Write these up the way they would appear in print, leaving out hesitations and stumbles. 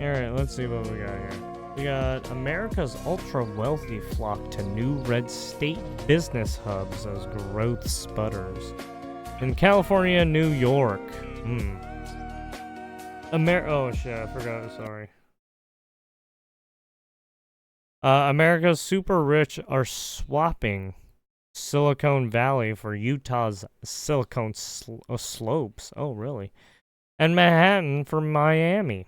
Alright, let's see what we got here. We got America's ultra-wealthy flock to new red state business hubs as growth sputters. In California and New York. Oh shit, I forgot, sorry. America's super rich are swapping Silicon Valley for Utah's Silicon Slopes. Oh, really? And Manhattan for Miami.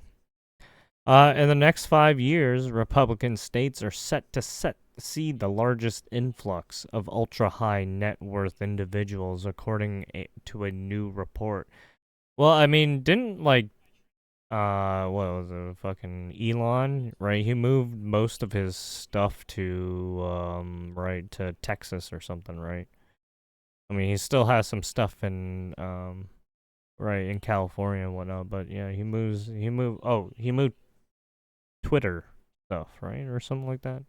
In the next 5 years, Republican states are set to see the largest influx of ultra-high net worth individuals, according to a new report. Well, I mean, didn't what was it, fucking Elon, right? He moved most of his stuff to, right, to Texas or something, right? I mean, he still has some stuff in, right, in California and whatnot, but yeah, he moved Twitter stuff, right? Or something like that.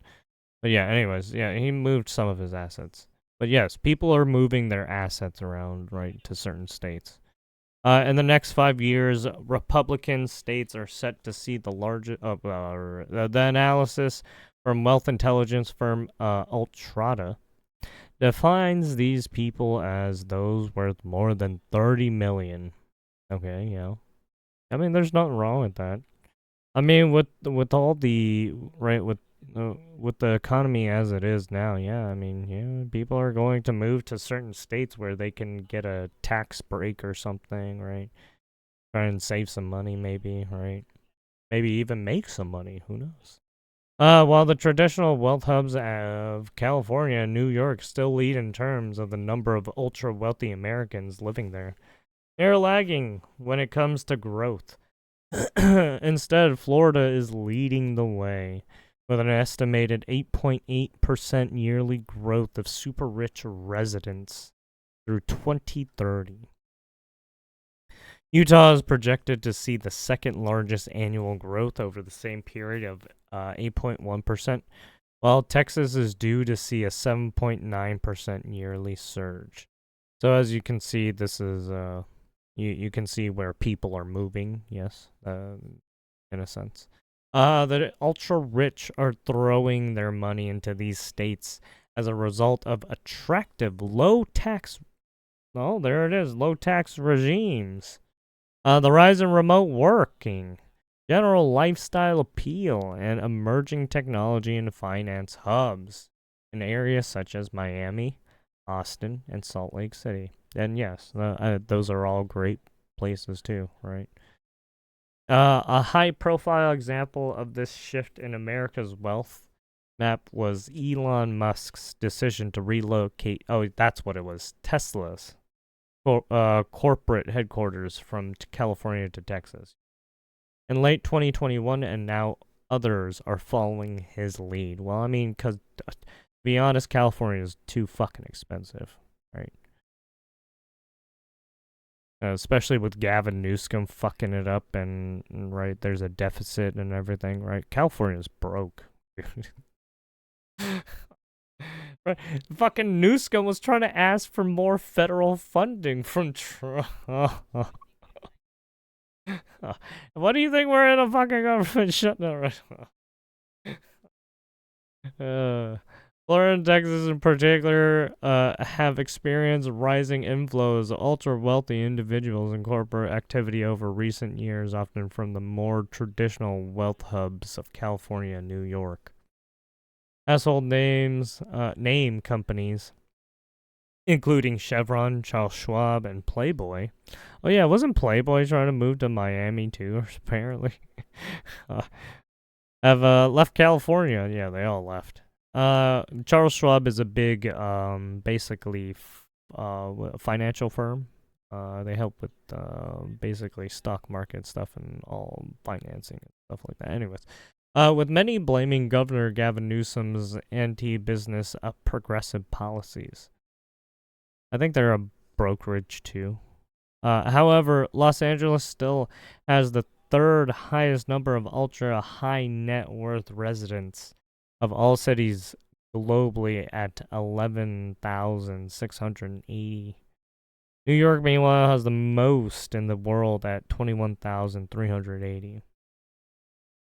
But yeah, anyways, yeah, he moved some of his assets. But yes, people are moving their assets around, right, to certain states. In the next 5 years, Republican states are set to see the largest. The analysis from wealth intelligence firm Ultrata defines these people as those worth more than 30 million. Okay, yeah. I mean, there's nothing wrong with that. I mean, with all the right with the economy as it is now, yeah. I mean, yeah, people are going to move to certain states where they can get a tax break or something, right? Try and save some money, maybe, right? Maybe even make some money. Who knows? While the traditional wealth hubs of California and New York still lead in terms of the number of ultra wealthy Americans living there, they're lagging when it comes to growth. Instead, Florida is leading the way with an estimated 8.8% yearly growth of super rich residents through 2030. Utah is projected to see the second largest annual growth over the same period of 8.1%, while Texas is due to see a 7.9% yearly surge. So as you can see, this is you can see where people are moving, yes, in a sense. The ultra rich are throwing their money into these states as a result of attractive low tax. Oh, there it is, low tax regimes. The rise in remote working, general lifestyle appeal, and emerging technology and finance hubs in areas such as Miami, Austin, and Salt Lake City. And yes, those are all great places too, right? A high-profile example of this shift in America's wealth map was Elon Musk's decision to relocate. Oh, that's what it was. Tesla's corporate headquarters from California to Texas in late 2021, and now others are following his lead. Well, I mean, because to be honest, California is too fucking expensive, right? Especially with Gavin Newsom fucking it up, and right, there's a deficit and everything, right? California's broke. Right. Fucking Newsom was trying to ask for more federal funding from Trump. What do you think we're in a fucking government shutdown right now? Florida and Texas in particular have experienced rising inflows of ultra-wealthy individuals and corporate activity over recent years, often from the more traditional wealth hubs of California and New York. Household name companies, including Chevron, Charles Schwab, and Playboy. Oh yeah, wasn't Playboy trying to move to Miami too, apparently? Have left California. Yeah, they all left. Charles Schwab is a big, basically, financial firm. They help with basically stock market stuff and all financing and stuff like that. Anyways, with many blaming Governor Gavin Newsom's anti-business, progressive policies. I think they're a brokerage too. However, Los Angeles still has the third highest number of ultra high net worth residents of all cities globally at 11,680. New York, meanwhile, has the most in the world at 21,380.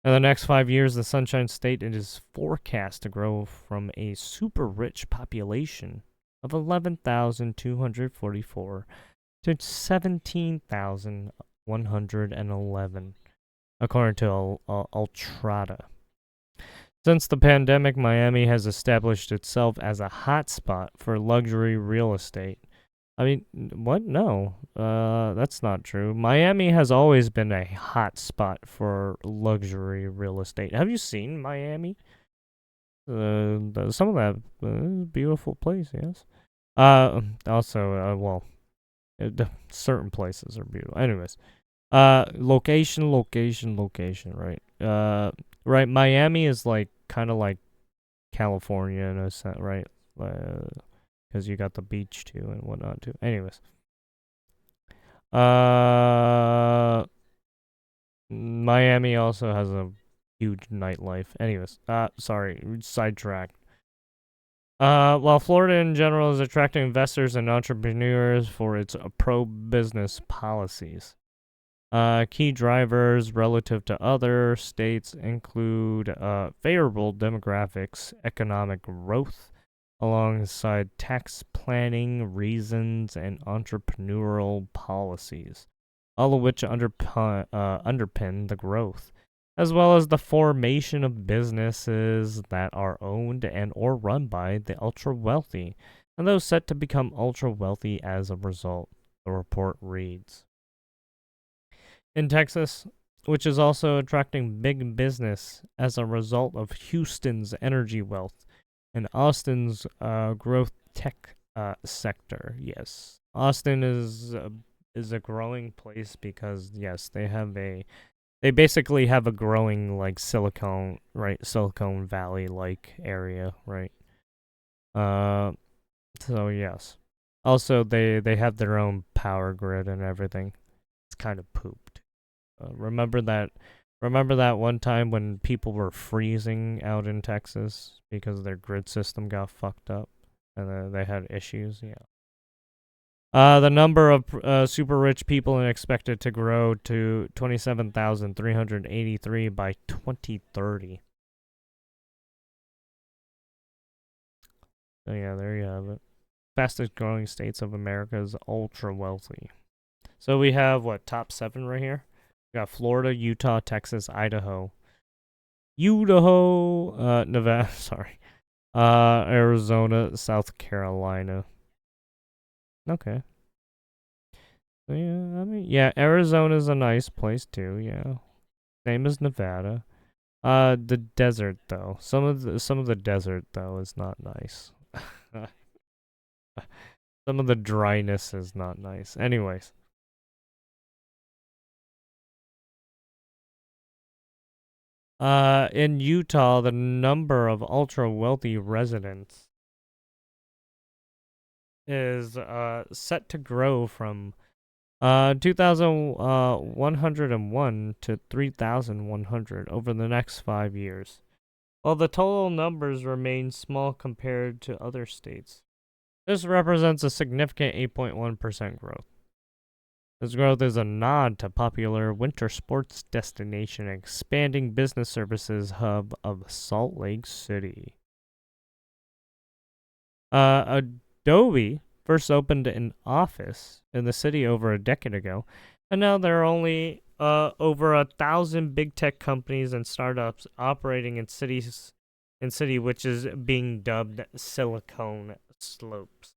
In the next 5 years, the Sunshine State is forecast to grow from a super rich population of 11,244 to 17,111, according to Ultrada. Since the pandemic, Miami has established itself as a hotspot for luxury real estate. I mean, what? No, that's not true. Miami has always been a hotspot for luxury real estate. Have you seen Miami? Some of that beautiful place, yes. Also, well, certain places are beautiful. Anyways, location, right? Right. Miami is like kind of like California in a sense, right? Because you got the beach too and whatnot too. Anyways, Miami also has a huge nightlife. Anyways, sorry, sidetracked. While Florida in general is attracting investors and entrepreneurs for its pro-business policies. Key drivers relative to other states include favorable demographics, economic growth, alongside tax planning reasons and entrepreneurial policies, all of which underpin the growth, as well as the formation of businesses that are owned and or run by the ultra-wealthy, and those set to become ultra-wealthy as a result, the report reads. In Texas, which is also attracting big business as a result of Houston's energy wealth and Austin's growth tech sector. Yes, Austin is a growing place because yes, they basically have a growing like Silicon Valley like area, right? So yes. Also, they have their own power grid and everything. It's kind of pooped. Remember that one time when people were freezing out in Texas because their grid system got fucked up and they had issues? Yeah. The number of super rich people is expected to grow to 27,383 by 2030. So yeah, there you have it. Fastest growing states of America is ultra wealthy. So we have what, top 7 right here? We got Florida, Utah, Texas, Idaho, Nevada, sorry, Arizona, South Carolina. Okay. So yeah, I mean, yeah, Arizona's a nice place too. Yeah, same as Nevada. The desert though, some of the desert though is not nice. Some of the dryness is not nice. Anyways. In Utah, the number of ultra wealthy residents is set to grow from 2,101 to 3,100 over the next 5 years, while the total numbers remain small compared to other states. This represents a significant 8.1% growth. This growth is a nod to popular winter sports destination and expanding business services hub of Salt Lake City. Adobe first opened an office in the city over a decade ago, and now there are only over 1,000 big tech companies and startups operating in city which is being dubbed Silicon Slopes.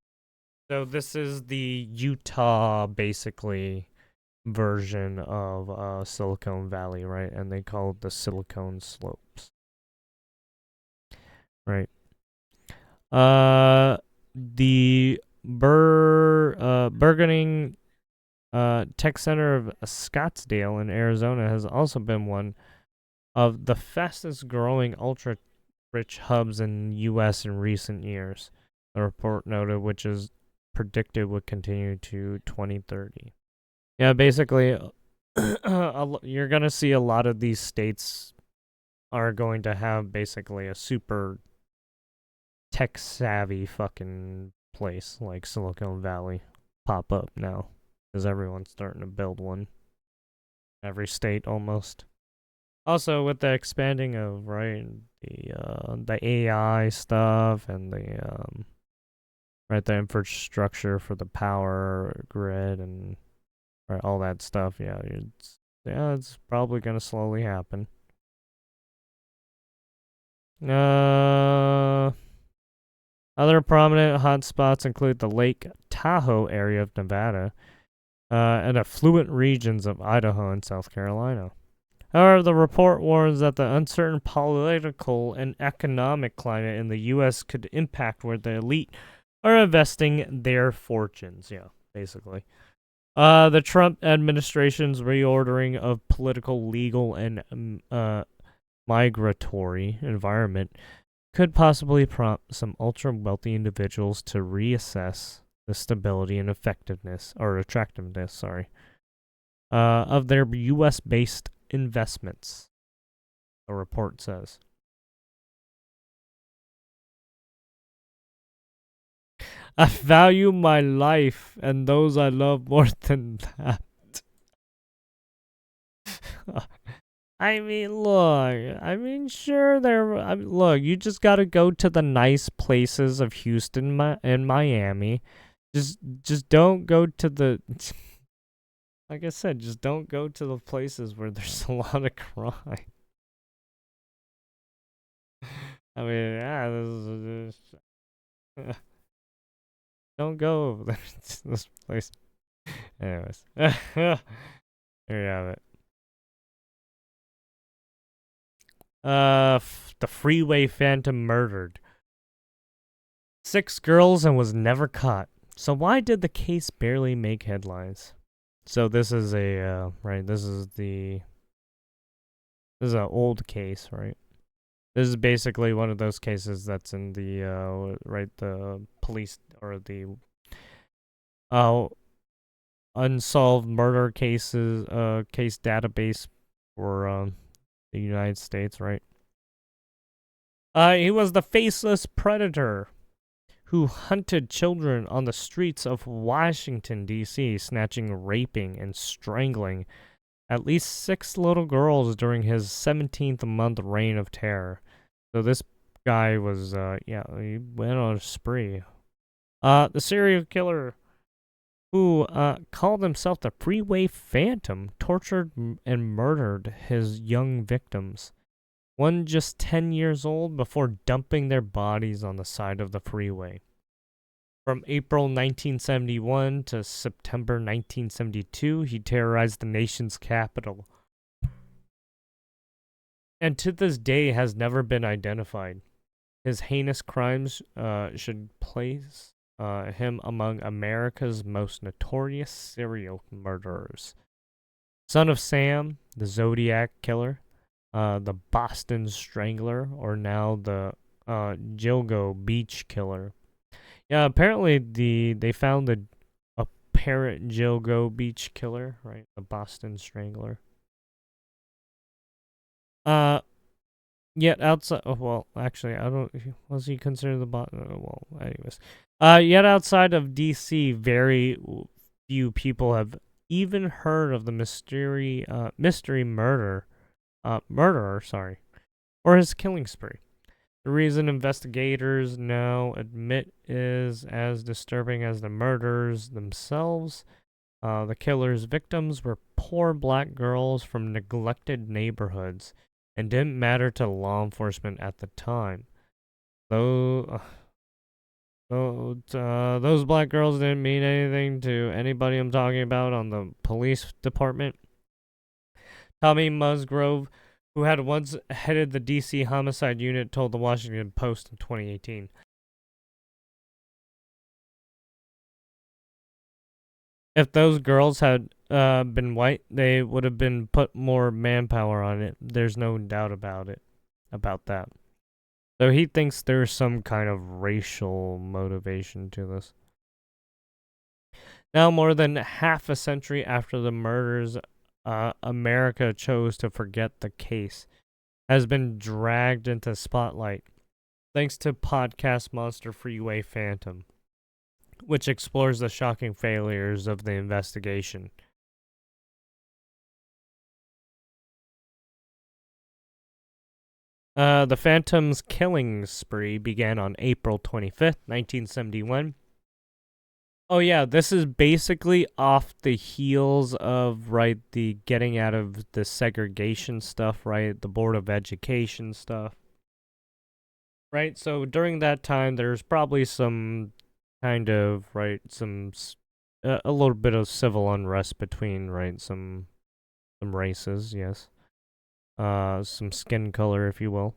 So this is the Utah, basically, version of Silicon Valley, right? And they call it the Silicon Slopes, right? The Burgeoning Tech Center of Scottsdale in Arizona has also been one of the fastest growing ultra rich hubs in U.S. in recent years, the report noted, which is predicted would continue to 2030. Yeah, basically, you're going to see a lot of these states are going to have basically a super tech savvy fucking place like Silicon Valley pop up now because everyone's starting to build one. Every state almost. Also, with the expanding of the AI stuff and the infrastructure for the power grid and right, all that stuff, it's probably gonna slowly happen. Other prominent hotspots include the Lake Tahoe area of Nevada, and affluent regions of Idaho and South Carolina. However, the report warns that the uncertain political and economic climate in the U.S. could impact where the elite are investing their fortunes. Yeah, basically. The Trump administration's reordering of political, legal, and migratory environment could possibly prompt some ultra wealthy individuals to reassess the stability and effectiveness or attractiveness, of their U.S. based investments. The report says. I value my life and those I love more than that. I mean, look. I mean, sure. Look. You just gotta go to the nice places of Houston and Miami. Just don't go to the. Like I said, just don't go to the places where there's a lot of crime. I mean, yeah, don't go over there to this place. Anyways, there you have it. The freeway phantom murdered 6 girls and was never caught. So why did the case barely make headlines? So this is this is an old case, right? This is basically one of those cases that's in the police or the unsolved murder case database for the United States, right? He was the faceless predator who hunted children on the streets of Washington, D.C., snatching, raping, and strangling at least 6 little girls during his 17th month reign of terror. So this guy was, he went on a spree. The serial killer who called himself the Freeway Phantom tortured and murdered his young victims, one just 10 years old, before dumping their bodies on the side of the freeway. From April 1971 to September 1972, he terrorized the nation's capital, and to this day has never been identified. His heinous crimes should place him among America's most notorious serial murderers. Son of Sam, the Zodiac Killer, the Boston Strangler, or now the Gilgo Beach Killer. Yeah, apparently they found the apparent Gilgo Beach Killer, right? The Boston Strangler. Yet outside. Oh, well, actually, I don't. Was he considered the bot? Well, anyways. Yet outside of DC, very few people have even heard of the mystery murderer, or his killing spree. The reason investigators now admit is as disturbing as the murders themselves. The killer's victims were poor black girls from neglected neighborhoods and didn't matter to law enforcement at the time. Those black girls didn't mean anything to anybody I'm talking about on the police department. Tommy Musgrove, who had once headed the DC homicide unit, told the Washington Post in 2018. If those girls had been white, they would have been put more manpower on it. There's no doubt about that. So he thinks there's some kind of racial motivation to this. Now, more than half a century after the murders, America chose to forget the case has been dragged into spotlight thanks to podcast monster Freeway Phantom, which explores the shocking failures of the investigation. The Phantom's killing spree began on April 25th, 1971. Oh yeah, this is basically off the heels of, right, the getting out of the segregation stuff, right? The Board of Education stuff. Right? So during that time there's probably some kind of, right, a little bit of civil unrest between, right, some races, yes. Some skin color, if you will.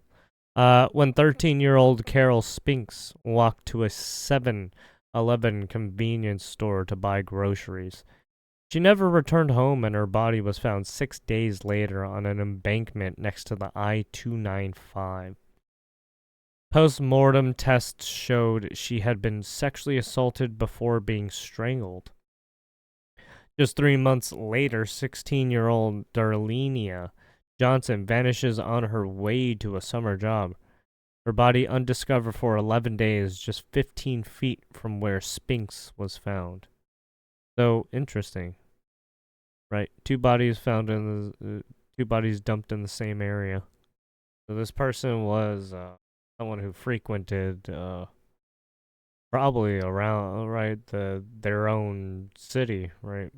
When 13-year-old Carol Spinks walked to a 7-Eleven convenience store to buy groceries. She never returned home, and her body was found 6 days later on an embankment next to the I-295. Post-mortem tests showed she had been sexually assaulted before being strangled. Just 3 months later, 16-year-old Darlenia Johnson vanishes on her way to a summer job. Her body undiscovered for 11 days, just 15 feet from where Spinks was found. So, interesting. Right, two bodies dumped in the same area. So this person was someone who frequented probably around, right, their own city, right?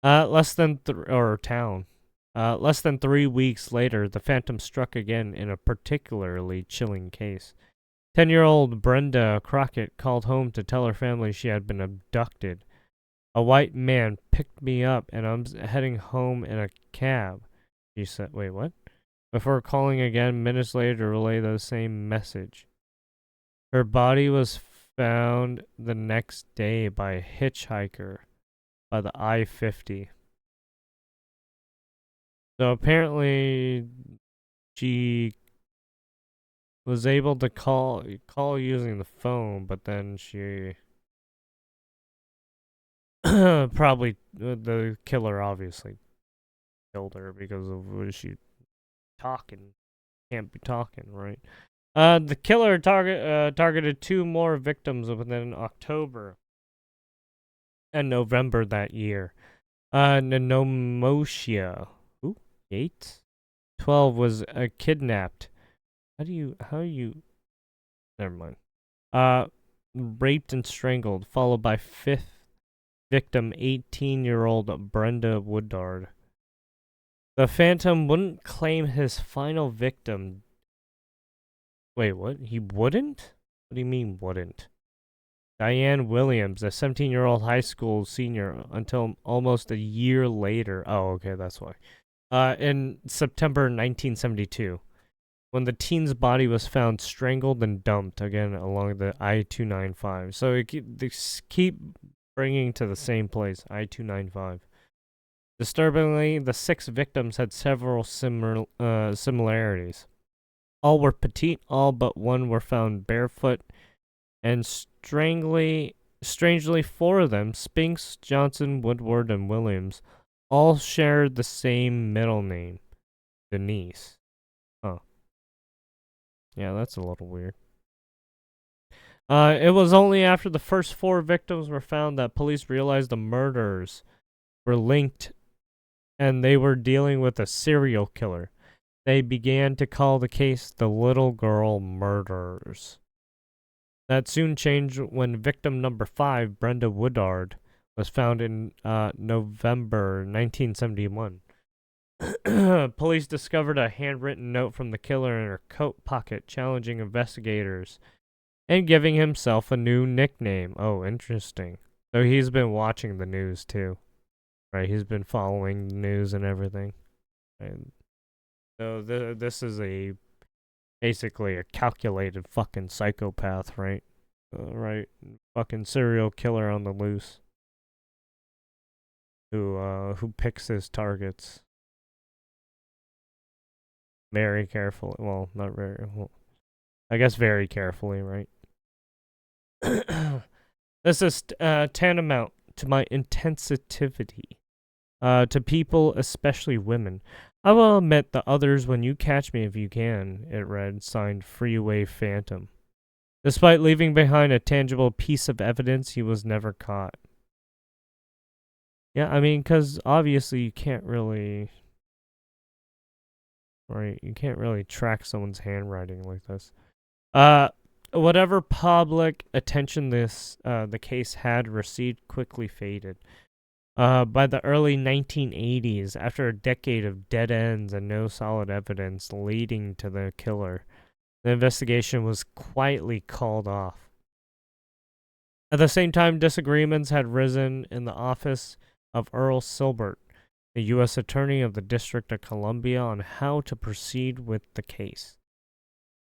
Town. Less than 3 weeks later, the Phantom struck again in a particularly chilling case. 10-year-old Brenda Crockett called home to tell her family she had been abducted. A white man picked me up and I'm heading home in a cab. She said, wait, what? Before calling again minutes later to relay the same message. Her body was found the next day by a hitchhiker by the I-50. So apparently she was able to call using the phone, but then she probably the killer obviously killed her because of what she talking. Can't be talking, right? The killer targeted 2 more victims within October and November that year. Nomoshia, Yates, 12, was kidnapped. How you? Never mind. Raped and strangled, followed by 5th victim, 18-year-old Brenda Woodard. The Phantom wouldn't claim his final victim. Wait, what? He wouldn't? What do you mean, wouldn't? Diane Williams, a 17-year-old high school senior, until almost a year later. Oh, okay, that's why. In September 1972, when the teen's body was found strangled and dumped again along the I-295. So they keep bringing to the same place, I-295. Disturbingly, the 6 victims had several similarities. All were petite, all but one were found barefoot, and strangely 4 of them, Spinks, Johnson, Woodward, and Williams, all shared the same middle name, Denise. Huh. Yeah, that's a little weird. It was only after the first 4 victims were found that police realized the murders were linked and they were dealing with a serial killer. They began to call the case the Little Girl Murders. That soon changed when victim number 5, Brenda Woodard, was found in November 1971. Police discovered a handwritten note from the killer in her coat pocket challenging investigators and giving himself a new nickname. Oh, interesting. So he's been watching the news too. Right, he's been following the news and everything. And so this is basically a calculated fucking psychopath, right? Right, fucking serial killer on the loose. Who picks his targets very carefully. Well, not very well. I guess very carefully, right? This is tantamount to my insensitivity to people, especially women. I will admit the others when you catch me if you can, it read, signed Freeway Phantom. Despite leaving behind a tangible piece of evidence, he was never caught. Yeah, I mean, because obviously you can't really right? You can't really track someone's handwriting like this. Uh, whatever public attention the case had received quickly faded. By the early 1980s, after a decade of dead ends and no solid evidence leading to the killer, the investigation was quietly called off. At the same time, disagreements had risen in the office of Earl Silbert, the U.S. Attorney of the District of Columbia, on how to proceed with the case.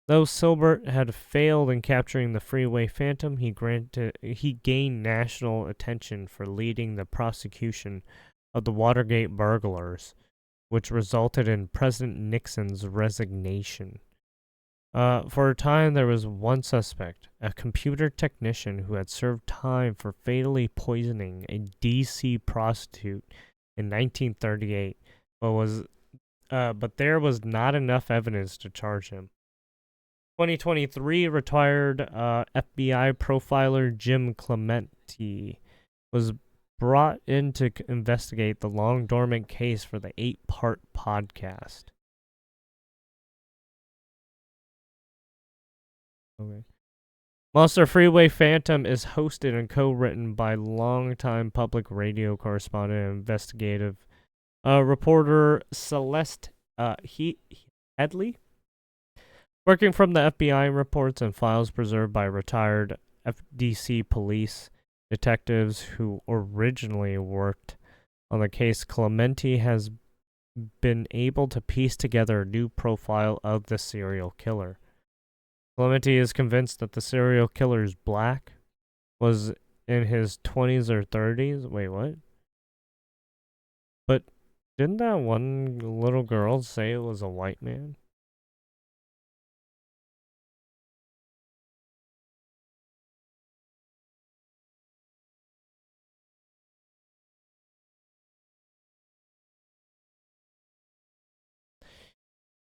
Though Silbert had failed in capturing the Freeway Phantom, he gained national attention for leading the prosecution of the Watergate burglars, which resulted in President Nixon's resignation. For a time, there was one suspect, a computer technician who had served time for fatally poisoning a D.C. prostitute in 1938, but there was not enough evidence to charge him. 2023, retired FBI profiler Jim Clemente was brought in to investigate the long dormant case for the 8-part podcast. Okay. Monster Freeway Phantom is hosted and co-written by longtime public radio correspondent and investigative reporter Celeste Headley. Working from the FBI reports and files preserved by retired FDC police detectives who originally worked on the case, Clemente has been able to piece together a new profile of the serial killer. Clemente is convinced that the serial killer is black, was in his 20s or 30s. Wait, what? But didn't that one little girl say it was a white man?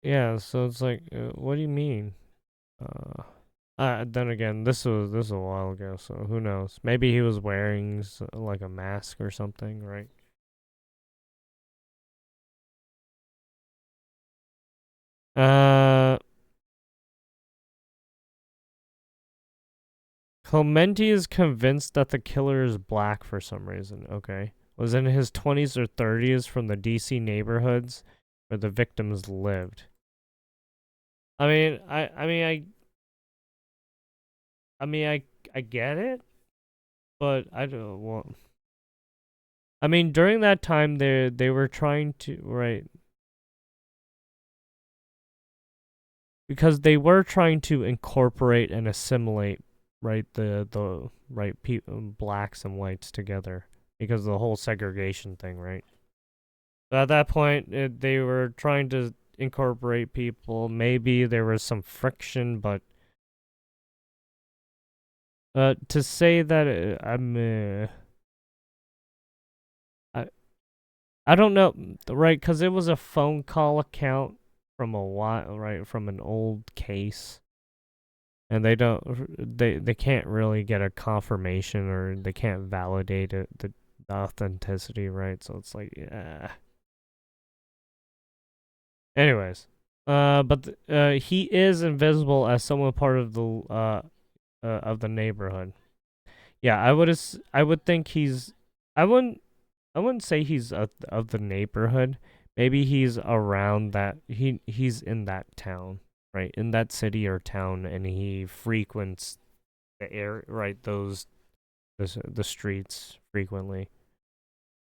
Yeah, so it's like, what do you mean? Then again, this was a while ago, so who knows? Maybe he was wearing like a mask or something, right? Uh, Clemente is convinced that the killer is black for some reason. Okay, was in his 20s or 30s from the D.C. neighborhoods where the victims lived. I get it, but I don't want. I mean, during that time, they were trying to right because they were trying to incorporate and assimilate right the right blacks and whites together because of the whole segregation thing, right? So at that point, they were trying to incorporate people. Maybe there was some friction, but to say that I I don't know, right? Because it was a phone call account from a while, right? From an old case, and they can't really get a confirmation or they can't validate it, the authenticity, right? So it's like, yeah. Anyways, he is invisible as someone part of the neighborhood. Yeah, I would think he's. I wouldn't. I wouldn't say he's of the neighborhood. Maybe he's around that. He's in that town, right? In that city or town, and he frequents the air, right? The streets frequently,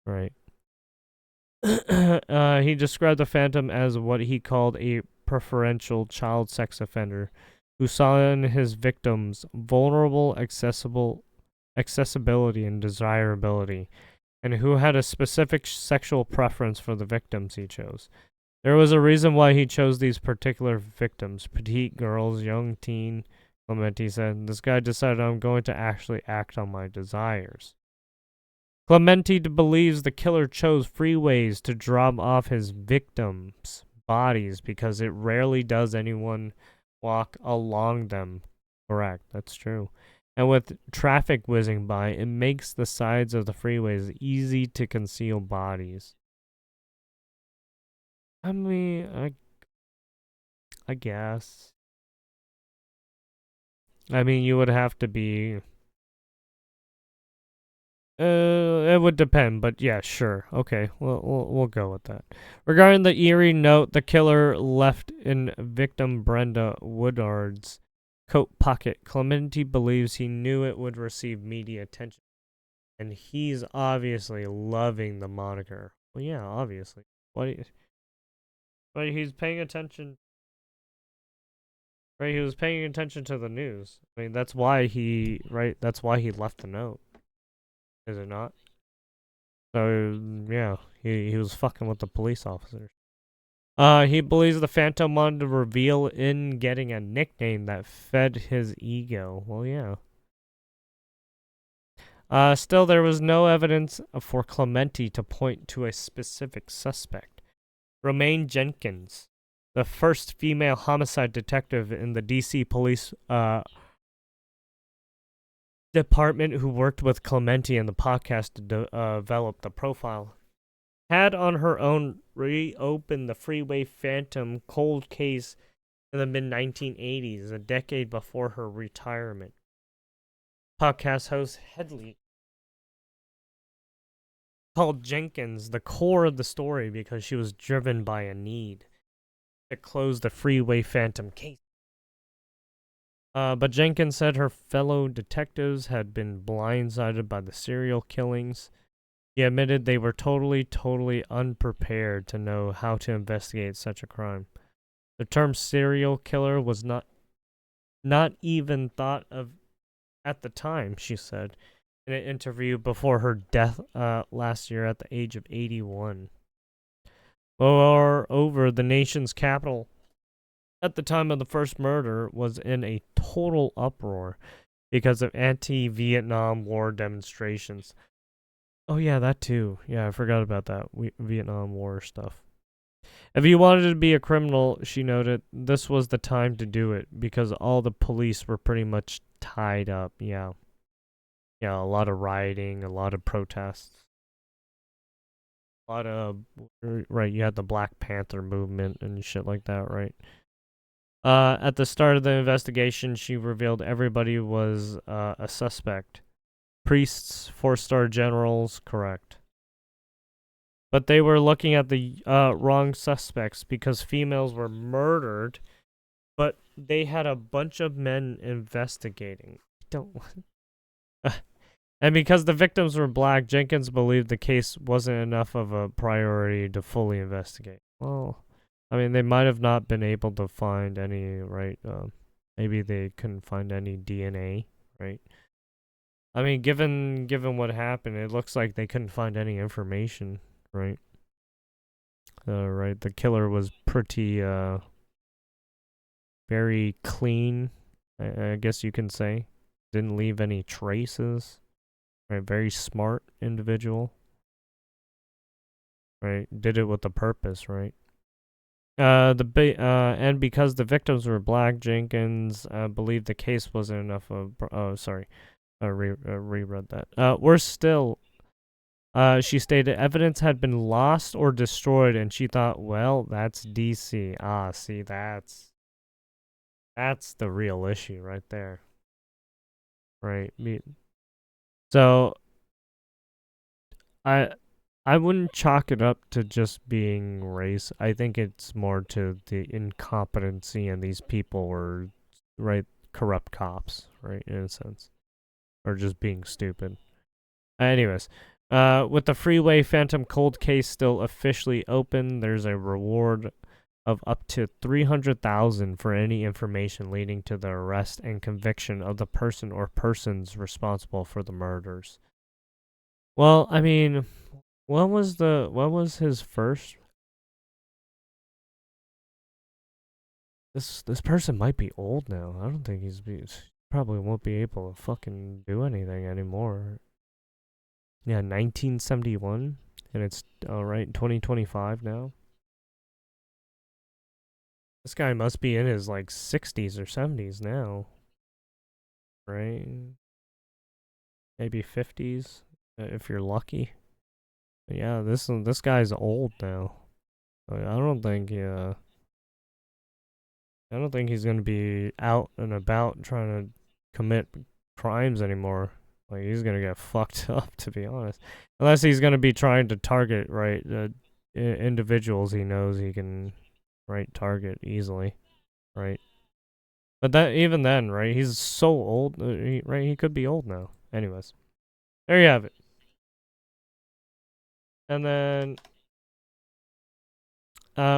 right? He described the Phantom as what he called a preferential child sex offender who saw in his victims vulnerable accessibility and desirability, and who had a specific sexual preference for the victims he chose. There was a reason why he chose these particular victims, petite girls, young teen. Clemente said, "This guy decided I'm going to actually act on my desires." Clemente believes the killer chose freeways to drop off his victims' bodies because it rarely does anyone walk along them. Correct, that's true. And with traffic whizzing by, it makes the sides of the freeways easy to conceal bodies. I mean, I guess. I mean, you would have to be. It would depend, but yeah, sure. Okay, we'll go with that. Regarding the eerie note the killer left in victim Brenda Woodard's coat pocket, Clementi believes he knew it would receive media attention, and he's obviously loving the moniker. Well, yeah, obviously. But he's paying attention. Right, he was paying attention to the news. I mean, that's why he That's why he left the note. Is it not? So yeah, he was fucking with the police officers. He believes the Phantom wanted to reveal in getting a nickname that fed his ego. Well, yeah. Still, there was no evidence for Clementi to point to a specific suspect. Romaine Jenkins, the first female homicide detective in the DC police department who worked with Clementi and the podcast to develop the profile, had on her own reopened the Freeway Phantom cold case in the mid 1980s, a decade before her retirement. Podcast host Headley called Jenkins the core of the story because she was driven by a need to close the Freeway Phantom case. But Jenkins said her fellow detectives had been blindsided by the serial killings. He admitted they were totally unprepared to know how to investigate such a crime. The term serial killer was not even thought of at the time, she said in an interview before her death last year at the age of 81. Moreover, the nation's capital at the time of the first murder was in a total uproar because of anti-Vietnam War demonstrations. Oh yeah, that too. Yeah, I forgot about that Vietnam War stuff. If you wanted to be a criminal, she noted, this was the time to do it because all the police were pretty much tied up. Yeah. Yeah, a lot of rioting, a lot of protests. A lot of, right, you had the Black Panther movement and shit like that, right? At the start of the investigation, she revealed everybody was a suspect. Priests, 4-star generals, correct. But they were looking at the wrong suspects because females were murdered, but they had a bunch of men investigating. Don't. And because the victims were black, Jenkins believed the case wasn't enough of a priority to fully investigate. Well, I mean, they might have not been able to find any, right? Maybe they couldn't find any DNA, right? I mean, given what happened, it looks like they couldn't find any information, right? Right. The killer was pretty, very clean, I guess you can say. Didn't leave any traces. Right. Very smart individual. Right. Did it with a purpose, right? And because the victims were black, Jenkins believed the case wasn't enough of. Oh, sorry, reread that. Worse still, she stated evidence had been lost or destroyed, and she thought, well, that's DC. Ah, see, that's the real issue right there. Right. So I wouldn't chalk it up to just being race. I think it's more to the incompetency, and these people were, right, corrupt cops, right, in a sense, or just being stupid. Anyways, with the Freeway Phantom cold case still officially open, there's a reward of up to $300,000 for any information leading to the arrest and conviction of the person or persons responsible for the murders. Well, I mean, what was his first? This person might be old now. I don't think he's probably won't be able to fucking do anything anymore. Yeah, 1971, and it's all right, 2025 now. This guy must be in his like 60s or 70s now, right? Maybe 50s if you're lucky. But yeah, this guy's old now. I don't think I don't think he's gonna be out and about trying to commit crimes anymore. Like he's gonna get fucked up, to be honest. Unless he's gonna be trying to target individuals he knows he can target easily, right? But that even then, right? He's so old, right? He could be old now. Anyways, there you have it. And then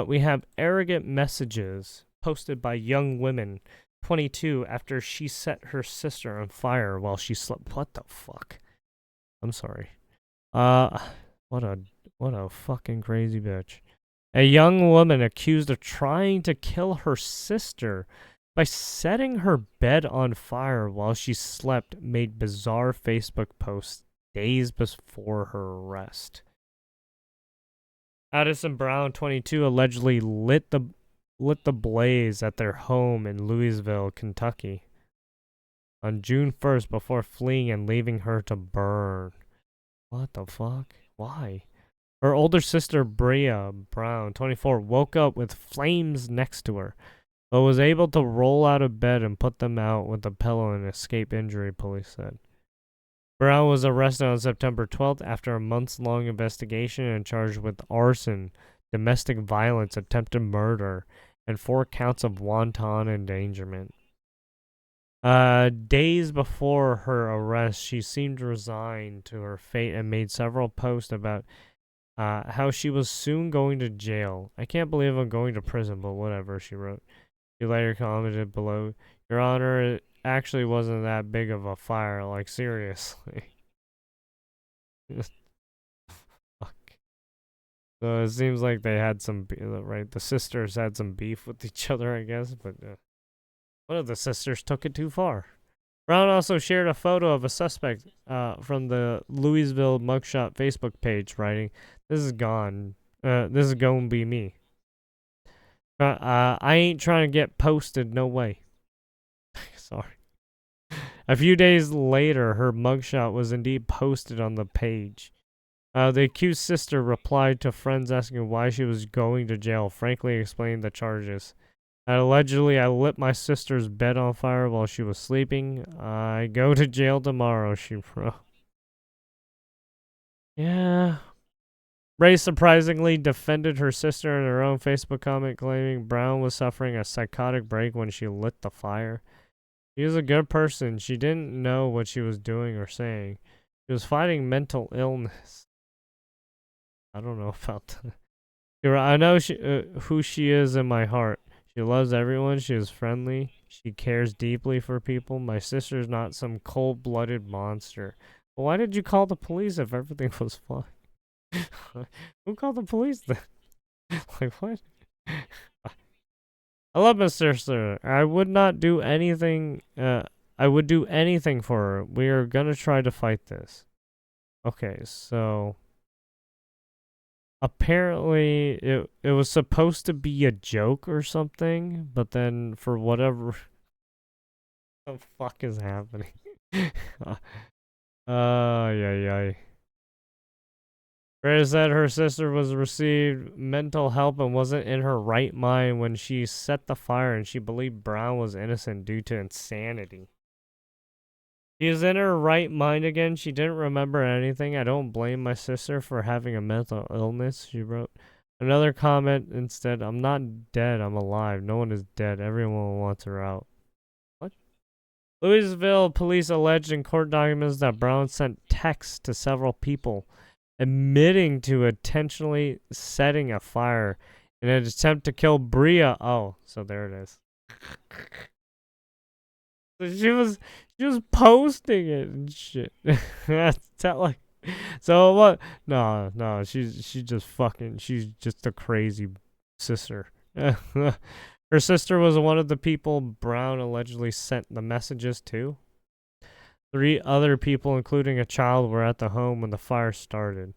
we have arrogant messages posted by young women, 22, after she set her sister on fire while she slept. What the fuck? I'm sorry. What a fucking crazy bitch. A young woman accused of trying to kill her sister by setting her bed on fire while she slept made bizarre Facebook posts days before her arrest. Addison Brown, 22, allegedly lit the blaze at their home in Louisville, Kentucky on June 1st before fleeing and leaving her to burn. What the fuck? Why? Her older sister, Bria Brown, 24, woke up with flames next to her, but was able to roll out of bed and put them out with a pillow and escape injury, police said. Brown was arrested on September 12th after a months-long investigation and charged with arson, domestic violence, attempted murder, and 4 counts of wanton endangerment. Days before her arrest, she seemed resigned to her fate and made several posts about how she was soon going to jail. I can't believe I'm going to prison, but whatever, she wrote. She later commented below, Your Honor, it actually wasn't that big of a fire, like seriously. Fuck. So it seems like they had some, right? The sisters had some beef with each other, I guess, but one of the sisters took it too far. Brown also shared a photo of a suspect from the Louisville mugshot Facebook page, writing, This is gone. This is going to be me. I ain't trying to get posted, no way. Sorry. A few days later, her mugshot was indeed posted on the page. The accused sister replied to friends asking why she was going to jail, frankly explaining the charges. Allegedly, I lit my sister's bed on fire while she was sleeping. I go to jail tomorrow, she wrote. Yeah. Ray surprisingly defended her sister in her own Facebook comment, claiming Brown was suffering a psychotic break when she lit the fire. She was a good person. She didn't know what she was doing or saying. She was fighting mental illness. I don't know about that. I know who she is in my heart. She loves everyone. She is friendly. She cares deeply for people. My sister's not some cold-blooded monster. Well, why did you call the police if everything was fine? Who called the police then? Like, what? I love my sister. I would not do anything. I would do anything for her. We are gonna try to fight this. Okay, so apparently it was supposed to be a joke or something, but then for whatever the fuck is happening? Yeah. Reyes said her sister was received mental help and wasn't in her right mind when she set the fire, and she believed Brown was innocent due to insanity. She is in her right mind again. She didn't remember anything. I don't blame my sister for having a mental illness, she wrote. Another comment instead, I'm not dead, I'm alive. No one is dead. Everyone wants her out. What? Louisville police alleged in court documents that Brown sent texts to several people admitting to intentionally setting a fire in an attempt to kill Bria. Oh, so there it is. So she was posting it and shit. So what? No, she's just a crazy sister. Her sister was one of the people Brown allegedly sent the messages to. 3 other people, including a child, were at the home when the fire started,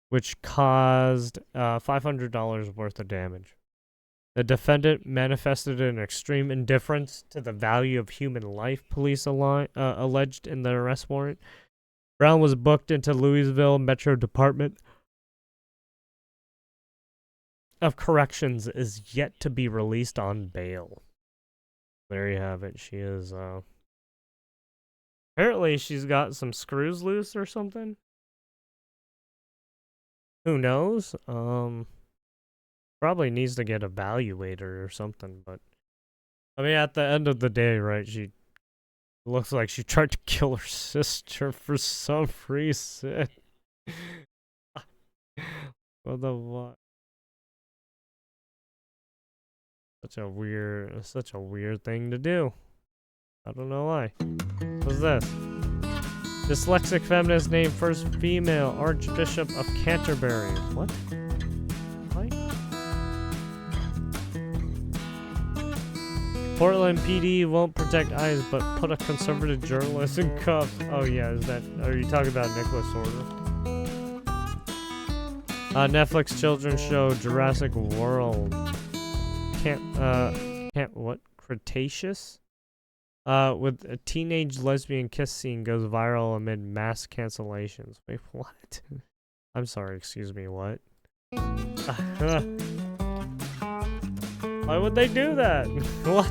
which caused $500 worth of damage. The defendant manifested an extreme indifference to the value of human life, police alleged in the arrest warrant. Brown was booked into Louisville Metro Department of Corrections is yet to be released on bail. there you have it. She is, apparently she's got some screws loose or something. Who knows? Probably needs to get evaluated or something, but I mean, at the end of the day, right, she looks like she tried to kill her sister for some reason. What the what? Such a weird thing to do. I don't know why. What's this? Dyslexic feminist named first female Archbishop of Canterbury. What? What? Portland PD won't protect eyes, but put a conservative journalist in cuffs. Oh yeah, are you talking about Nicholas Order? Netflix children's show Jurassic World. Cretaceous? With a teenage lesbian kiss scene goes viral amid mass cancellations. Wait, what? I'm sorry, excuse me, what? Why would they do that? What?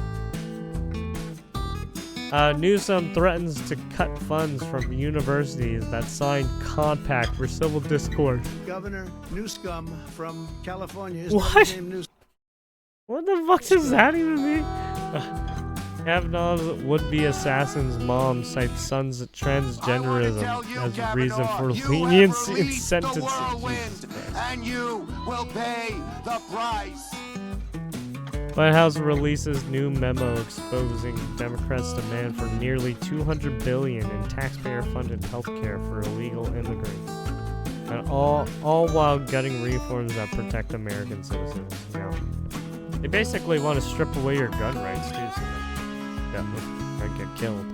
Newsom threatens to cut funds from universities that signed compact for civil discourse. Governor Newsom from California. What? What the fuck does that even mean? Kavanaugh's would-be assassin's mom cites son's transgenderism as a reason for leniency in sentences. And you will pay the price. White House releases new memo exposing Democrats' demand for nearly $200 billion in taxpayer-funded health care for illegal immigrants, and all while gutting reforms that protect American citizens. Now, they basically want to strip away your gun rights too, so that might get killed.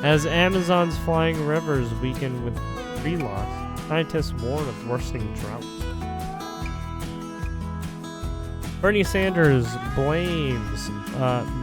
As Amazon's flying rivers weaken with tree loss, scientists warn of worsening drought. Bernie Sanders blames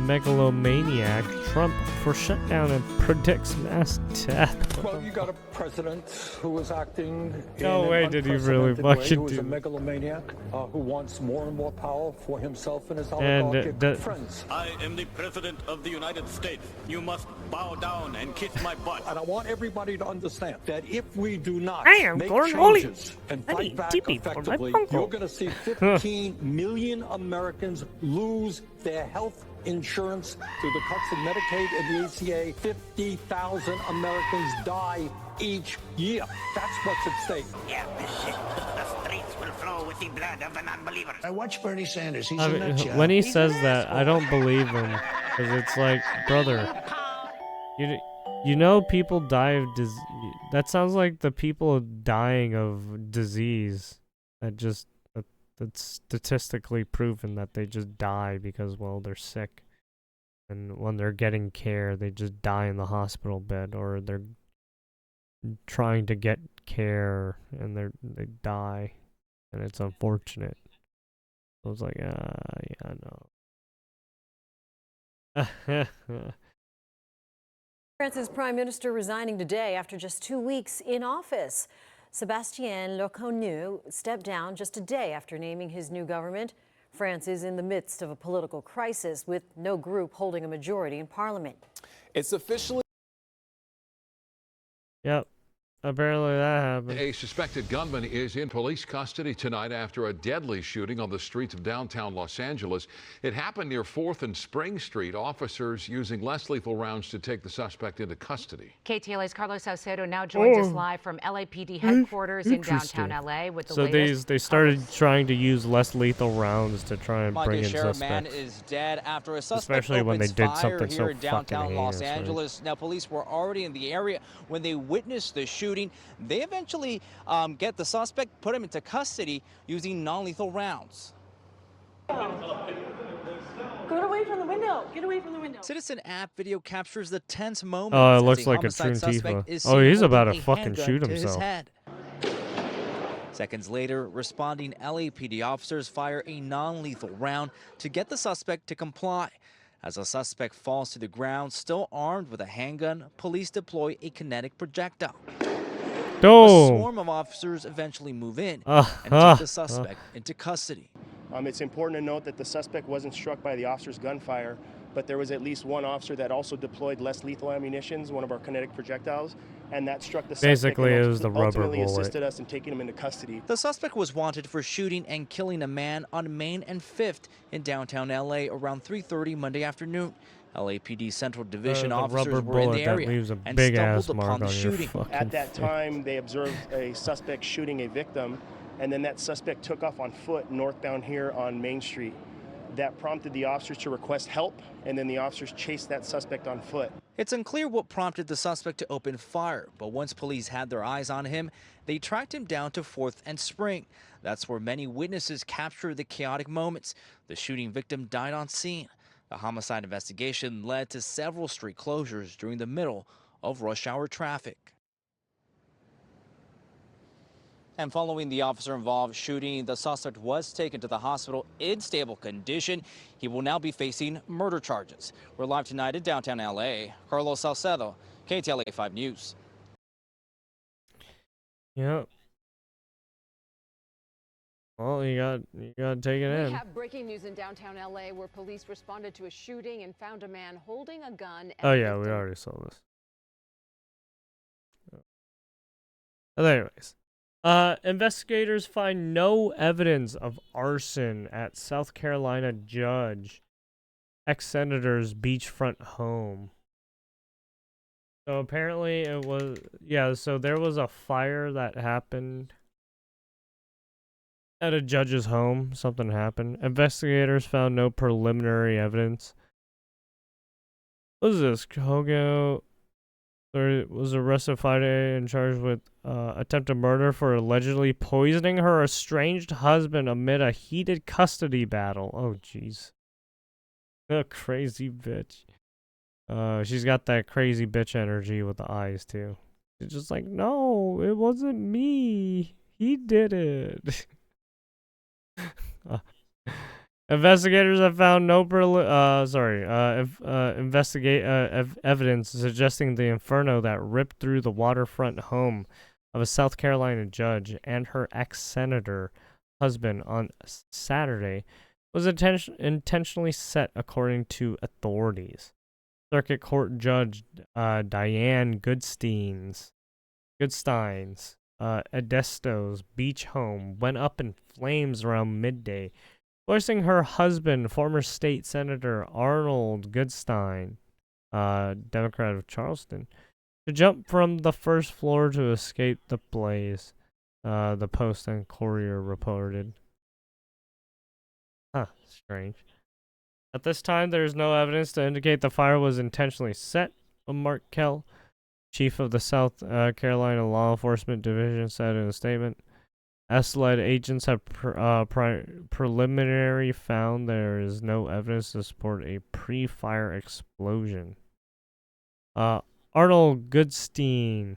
megalomaniac Trump for shutdown and predicts mass death. Well, you got a president who was acting No way did he really fucking who is a do. megalomaniac who wants more and more power for himself and his oligarchic friends. I am the president of the United States. You must bow down and kiss my butt. And I want everybody to understand that if we do not I am make Gordon Holy. changes and I fight need back TP for my effectively, uncle. you're going to see 15 million Americans lose their health insurance through the cuts in Medicaid and the ACA. 50,000 Americans die each year. That's what's at stake. Yeah, the streets will flow with the blood of an unbeliever. I watch Bernie Sanders. He's I a mean, nutjob. when he says that, I don't believe him, because it's like, brother, you know people die of disease. That sounds like the people dying of disease that's statistically proven that they just die because, well, they're sick. And when they're getting care, they just die in the hospital bed, or they're trying to get care and they die. And it's unfortunate. I was like, yeah, I know. France's prime minister resigning today after just 2 weeks in office. Sébastien Lecornu stepped down just a day after naming his new government. France is in the midst of a political crisis with no group holding a majority in parliament. It's officially. Yep. Apparently that happened. A suspected gunman is in police custody tonight after a deadly shooting on the streets of downtown Los Angeles. It happened near 4th and Spring Street. Officers using less lethal rounds to take the suspect into custody. KTLA's Carlos Salcedo now joins us live from LAPD headquarters in downtown LA with the latest. They started trying to use less lethal rounds to try and bring in suspects. Man is dead after a suspect Especially when they opens did fire something here so in downtown fucking Los heinous, Angeles. right? Now, police were already in the area when they witnessed the shooting. They eventually get the suspect, put him into custody using non-lethal rounds. Get away from the window. Get away from the window. Citizen app video captures the tense moment. Oh, it looks like a true Tifa. Oh, he's about to fucking shoot himself. Seconds later, responding LAPD officers fire a non-lethal round to get the suspect to comply. As the suspect falls to the ground, still armed with a handgun, police deploy a kinetic projectile. A swarm of officers eventually move in and take the suspect into custody. It's important to note that the suspect wasn't struck by the officer's gunfire. but there was at least one officer that also deployed less lethal ammunitions, one of our kinetic projectiles, and that struck the suspect. Basically, it was the rubber ultimately bullet. assisted us in taking him into custody. The suspect was wanted for shooting and killing a man on Main and 5th in downtown LA around 3:30 Monday afternoon. LAPD Central Division the officers rubber were in bullet the that area leaves a and big stumbled ass upon mark the on your shooting. fucking At that face. time, they observed a suspect shooting a victim, and then that suspect took off on foot northbound here on Main Street. That prompted the officers to request help, and then the officers chased that suspect on foot. It's unclear what prompted the suspect to open fire, but once police had their eyes on him, they tracked him down to 4th and Spring. That's where many witnesses captured the chaotic moments. The shooting victim died on scene. The homicide investigation led to several street closures during the middle of rush hour traffic. And following the officer-involved shooting, the suspect was taken to the hospital in stable condition. He will now be facing murder charges. We're live tonight in downtown LA. Carlos Salcedo, KTLA 5 News. Yep. Well, you got to take it in. We have breaking news in downtown LA where police responded to a shooting and found a man holding a gun. Oh yeah, we already saw this. But anyways, investigators find no evidence of arson at South Carolina judge, ex-senator's beachfront home. So apparently it was, yeah, so there was a fire that happened at a judge's home. Something happened. Investigators found no preliminary evidence. What is this? Kogo was arrested Friday and charged with attempted murder for allegedly poisoning her estranged husband amid a heated custody battle. Oh, jeez. A crazy bitch. She's got that crazy bitch energy with the eyes, too. She's just like, no, it wasn't me. He did it. Investigators have found no evidence suggesting the inferno that ripped through the waterfront home of a South Carolina judge and her ex-senator husband on Saturday was intentionally set, according to authorities. Circuit Court Judge Diane Goodstein's Edisto's beach home went up in flames around midday, forcing her husband, former state senator Arnold Goodstein, Democrat of Charleston, to jump from the first floor to escape the blaze, the Post and Courier reported. Huh, strange. At this time, there is no evidence to indicate the fire was intentionally set, Mark Kell, chief of the South Carolina Law Enforcement Division, said in a statement. S-led agents have preliminary found there is no evidence to support a pre-fire explosion. Arnold Goodstein,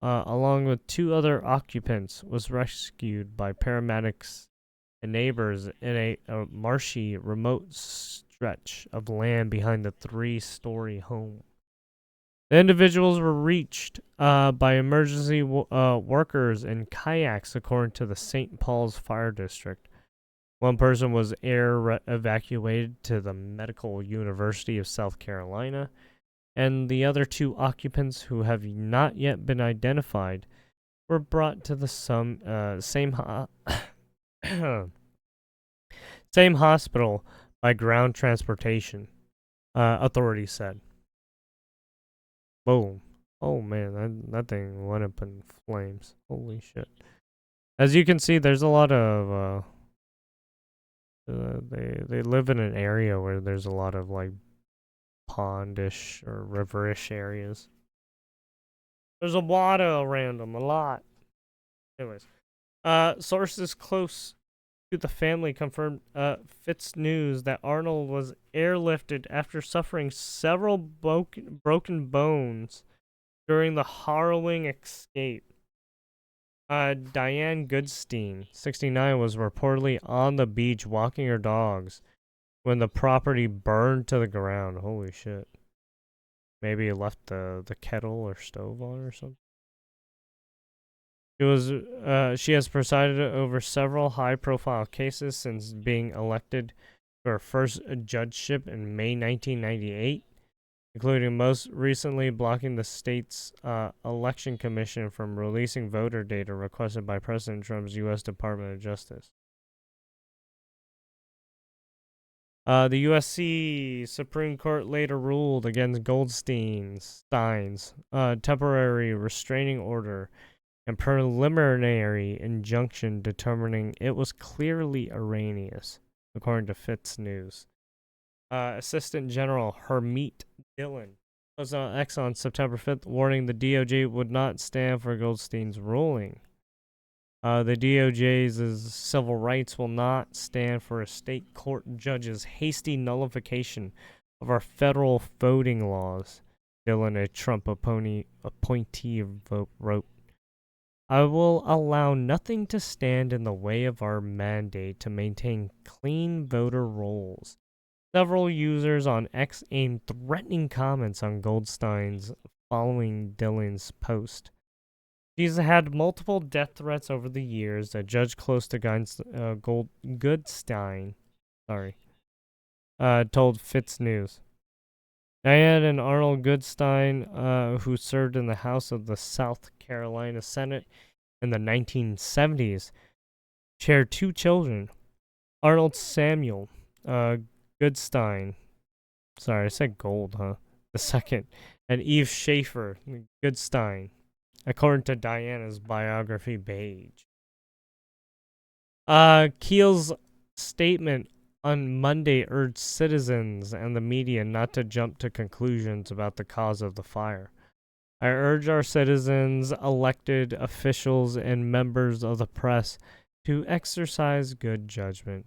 along with 2 other occupants, was rescued by paramedics and neighbors in a marshy, remote stretch of land behind the 3-story home. The individuals were reached by emergency workers in kayaks, according to the St. Paul's Fire District. One person was evacuated to the Medical University of South Carolina, and the other 2 occupants, who have not yet been identified, were brought to the same hospital by ground transportation, authorities said. Boom. Oh man, that thing went up in flames. Holy shit. As you can see, there's a lot of they live in an area where there's a lot of like pondish or riverish areas. There's a water around them, a lot. Anyways, sources close to the family confirmed Fitz News that Arnold was airlifted after suffering several broken bones during the harrowing escape. Diane Goodstein, 69, was reportedly on the beach walking her dogs when the property burned to the ground. Holy shit. Maybe it left the kettle or stove on or something. She has presided over several high-profile cases since being elected to her first judgeship in May 1998, including most recently blocking the state's election commission from releasing voter data requested by President Trump's U.S. Department of Justice. The USC Supreme Court later ruled against Goldstein's temporary restraining order and preliminary injunction, determining it was clearly erroneous, according to Fitz News. Assistant General Hermeet Dillon was on X on September 5th, warning the DOJ would not stand for Goldstein's ruling. The DOJ's civil rights will not stand for a state court judge's hasty nullification of our federal voting laws, Dillon, a Trump appointee, wrote. I will allow nothing to stand in the way of our mandate to maintain clean voter rolls. Several users on X aimed threatening comments on Goldstein's following Dillon's post. She's had multiple death threats over the years. A judge close to Goodstein, told Fitz News. Diane and Arnold Goodstein, who served in the House of the South Carolina Senate in the 1970s, shared two children. Arnold Samuel Goodstein, sorry, I said Gold, huh? The second, and Eve Schaefer Goodstein, according to Diana's biography page. Keel's statement on Monday urged citizens and the media not to jump to conclusions about the cause of the fire. I urge our citizens, elected officials, and members of the press to exercise good judgment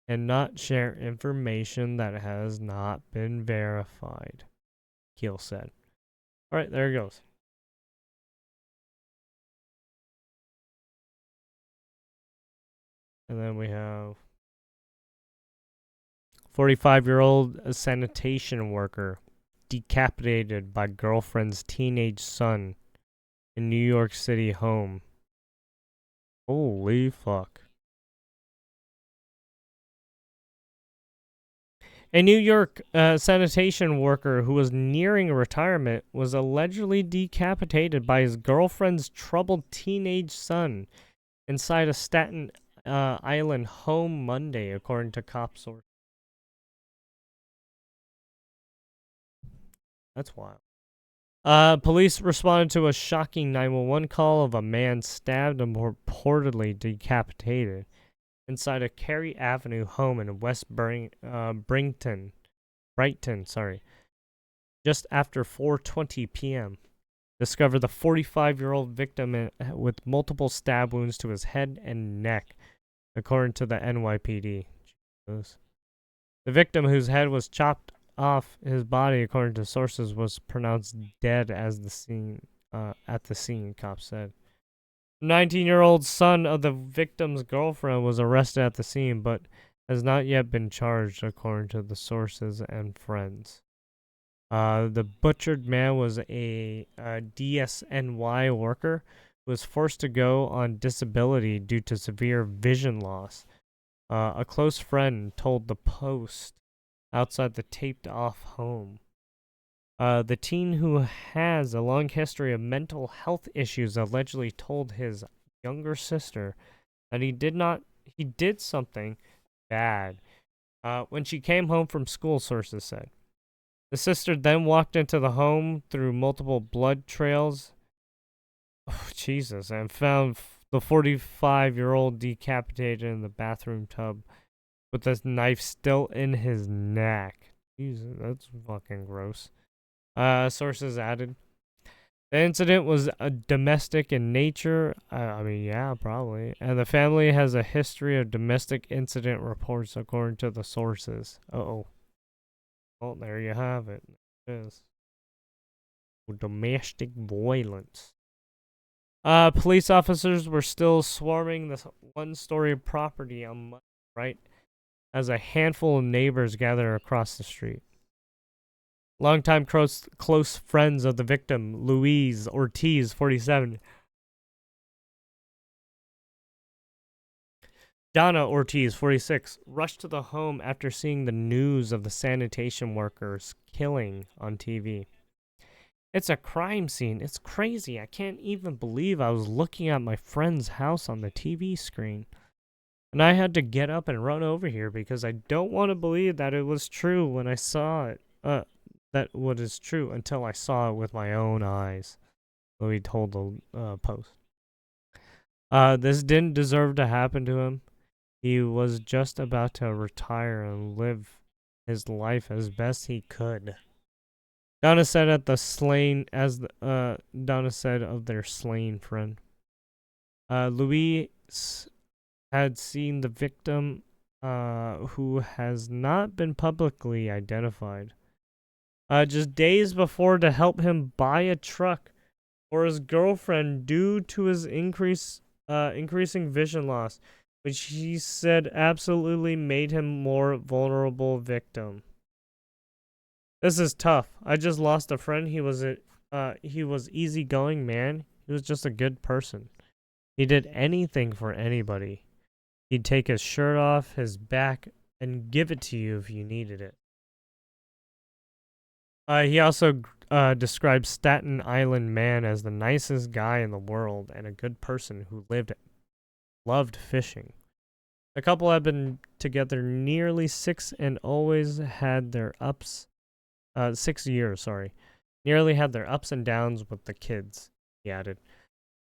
and not share information that has not been verified, Keel said. All right, there it goes. And then we have 45-year-old sanitation worker decapitated by girlfriend's teenage son in New York City home. Holy fuck. A New York sanitation worker who was nearing retirement was allegedly decapitated by his girlfriend's troubled teenage son inside a Staten Island home Monday, according to cop sources. That's wild. Police responded to a shocking 911 call of a man stabbed and reportedly decapitated inside a Cary Avenue home in West Brighton, just after 4:20 p.m. Discovered the 45-year-old victim with multiple stab wounds to his head and neck, according to the NYPD. Jesus. The victim, whose head was chopped off his body, according to sources, was pronounced dead at the scene, cops said. The 19-year-old son of the victim's girlfriend was arrested at the scene, but has not yet been charged, according to the sources and friends. The butchered man was a DSNY worker who was forced to go on disability due to severe vision loss. A close friend told the Post outside the taped-off home. The teen, who has a long history of mental health issues, allegedly told his younger sister that he did something bad when she came home from school, sources said. The sister then walked into the home through multiple blood trails, and found the 45-year-old decapitated in the bathroom tub with this knife still in his neck. Jesus, that's fucking gross. Sources added, the incident was domestic in nature. Yeah, probably. And the family has a history of domestic incident reports, according to the sources. Uh-oh. Well, there you have it. There it is. Domestic violence. Police officers were still swarming this one-story property on Monday, right, as a handful of neighbors gathered across the street. Longtime close friends of the victim, Louise Ortiz, 47, Donna Ortiz, 46, rushed to the home after seeing the news of the sanitation workers killing on TV. It's a crime scene. It's crazy. I can't even believe I was looking at my friend's house on the TV screen. And I had to get up and run over here because I don't want to believe that it was true when I saw it. That what is true until I saw it with my own eyes. Louis told the Post. This didn't deserve to happen to him. He was just about to retire and live his life as best he could. Donna said at the slain Donna said of their slain friend. Louis had seen the victim, who has not been publicly identified, just days before to help him buy a truck for his girlfriend due to his increasing vision loss, which he said absolutely made him more vulnerable victim. This is tough. I just lost a friend. He was easygoing man. He was just a good person. He did anything for anybody. He'd take his shirt off his back and give it to you if you needed it. He also described Staten Island man as the nicest guy in the world and a good person who loved fishing. The couple had been together nearly 6 and always had their 6 years, nearly had their ups and downs with the kids, he added.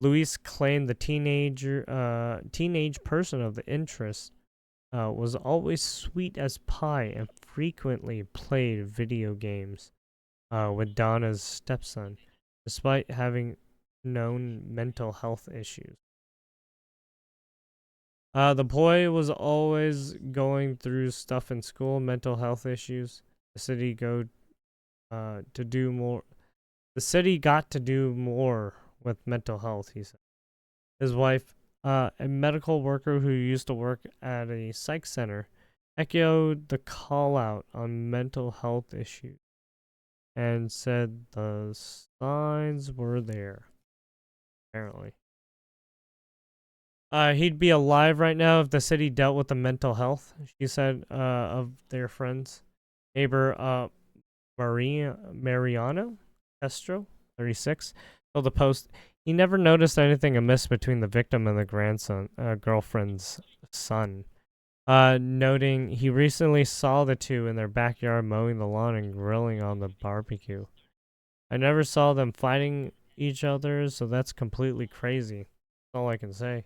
Luis claimed the teenage person of the interest was always sweet as pie and frequently played video games with Donna's stepson, despite having known mental health issues. The boy was always going through stuff in school, mental health issues. The city got to do more with mental health, he said. His wife, a medical worker who used to work at a psych center, echoed the call out on mental health issues and said the signs were there, apparently. He'd be alive right now if the city dealt with the mental health, she said, of their friends. Neighbor Mariano Castro, 36, told the Post he never noticed anything amiss between the victim and the girlfriend's son, noting he recently saw the two in their backyard mowing the lawn and grilling on the barbecue. I never saw them fighting each other, so that's completely crazy. That's all I can say.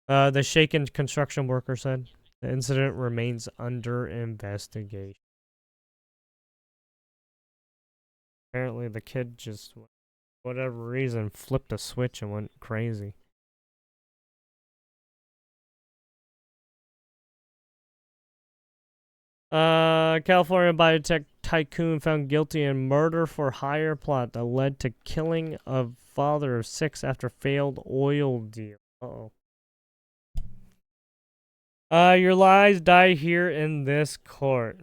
The shaken construction worker said the incident remains under investigation. Apparently the kid just, for whatever reason, flipped a switch and went crazy. California biotech tycoon found guilty in murder for hire plot that led to killing of father of 6 after failed oil deal. Uh-oh. Your lies die here in this court.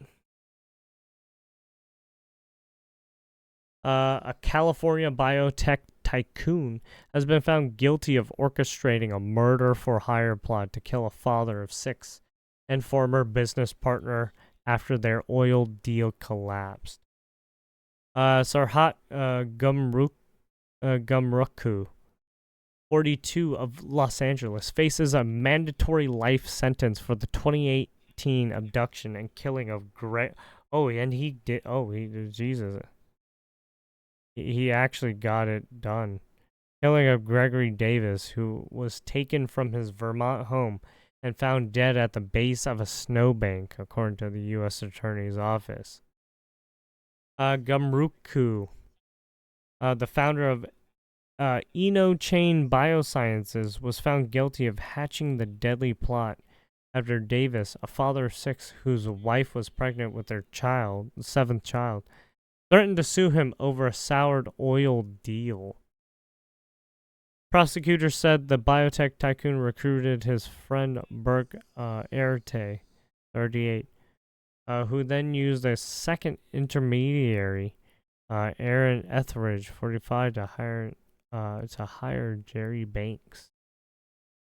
A California biotech tycoon has been found guilty of orchestrating a murder for hire plot to kill a father of 6 and former business partner after their oil deal collapsed. Sarhat Gumruku, 42, of Los Angeles, faces a mandatory life sentence for the 2018 abduction and killing of Jesus. He actually got it done. Killing of Gregory Davis, who was taken from his Vermont home and found dead at the base of a snowbank, according to the U.S. Attorney's Office. Gumruku, the founder of Enochain Biosciences, was found guilty of hatching the deadly plot after Davis, a father of 6 whose wife was pregnant with their 7th child, threatened to sue him over a soured oil deal. Prosecutors said the biotech tycoon recruited his friend Burke Erte, 38, who then used a second intermediary, Aaron Etheridge, 45, to hire Jerry Banks.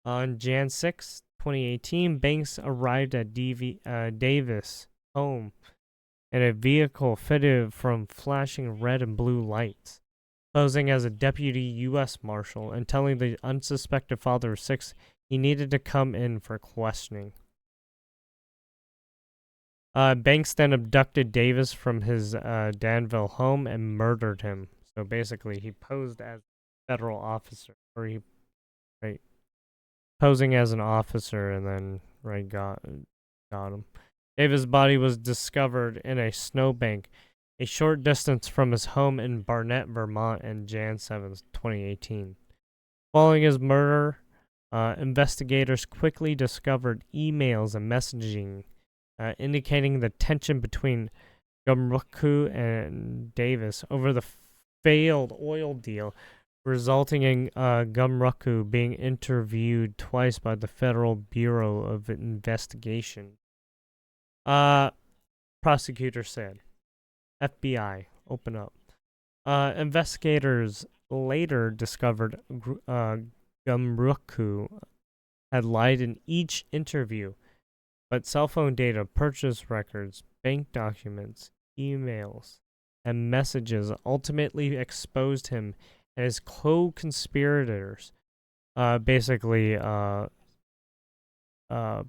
On Jan 6, 2018, Banks arrived at Davis' home in a vehicle fitted from flashing red and blue lights, posing as a deputy U.S. Marshal and telling the unsuspected father of 6 he needed to come in for questioning. Banks then abducted Davis from his Danville home and murdered him. So basically, he posed as a federal officer, or posing as an officer, and then got him. Davis' body was discovered in a snowbank a short distance from his home in Barnett, Vermont, on Jan 7, 2018. Following his murder, investigators quickly discovered emails and messaging indicating the tension between Gumruku and Davis over the failed oil deal, resulting in Gumruku being interviewed twice by the Federal Bureau of Investigation. Prosecutor said, FBI, open up. Investigators later discovered Gumruku had lied in each interview, but cell phone data, purchase records, bank documents, emails, and messages ultimately exposed him and his co-conspirators, basically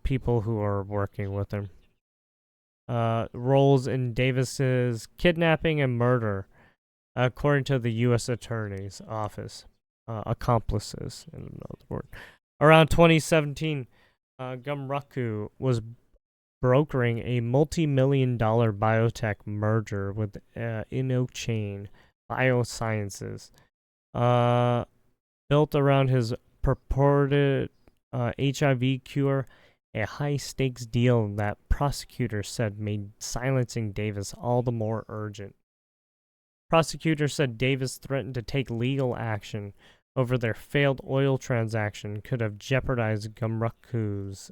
people who are working with him, roles in Davis's kidnapping and murder, according to the U.S. Attorney's Office. Accomplices, in another word. Around 2017, Gumruku was brokering a multi-million-dollar biotech merger with InnoChain Biosciences, built around his purported HIV cure, a high-stakes deal that prosecutors said made silencing Davis all the more urgent. Prosecutors said Davis threatened to take legal action over their failed oil transaction could have jeopardized Gumruku's